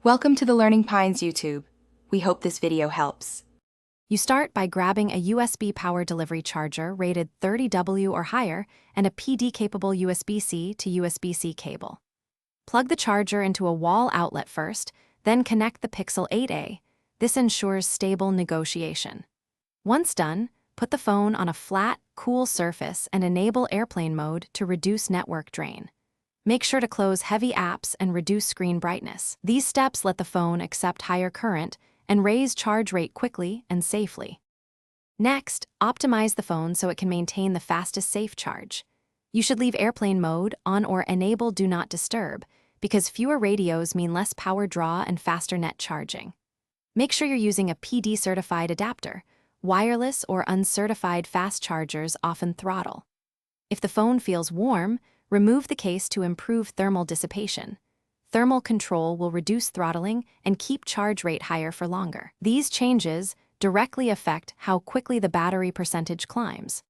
Welcome to the Learning Pines YouTube. We hope this video helps. You start by grabbing a USB power delivery charger rated 30W or higher and a PD-capable USB-C to USB-C cable. Plug the charger into a wall outlet first, then connect the Pixel 8a. This ensures stable negotiation. Once done, put the phone on a flat, cool surface and enable airplane mode to reduce network drain. Make sure to close heavy apps and reduce screen brightness. These steps let the phone accept higher current and raise charge rate quickly and safely. Next, optimize the phone so it can maintain the fastest safe charge. You should leave airplane mode on or enable Do Not Disturb, because fewer radios mean less power draw and faster net charging. Make sure you're using a PD-certified adapter. Wireless or uncertified fast chargers often throttle. If the phone feels warm, remove the case to improve thermal dissipation. Thermal control will reduce throttling and keep charge rate higher for longer. These changes directly affect how quickly the battery percentage climbs.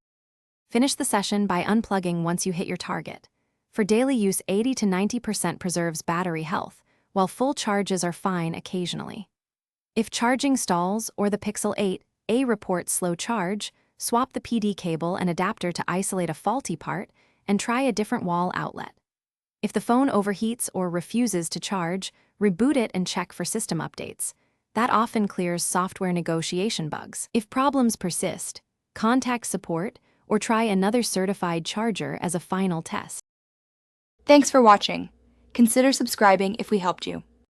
Finish the session by unplugging once you hit your target. For daily use, 80 to 90% preserves battery health, while full charges are fine occasionally. If charging stalls or the Pixel 8a reports slow charge, swap the PD cable and adapter to isolate a faulty part and try a different wall outlet. If the phone overheats or refuses to charge, reboot it and check for system updates. That often clears software negotiation bugs. If problems persist, contact support or try another certified charger as a final test. Thanks for watching. Consider subscribing if we helped you.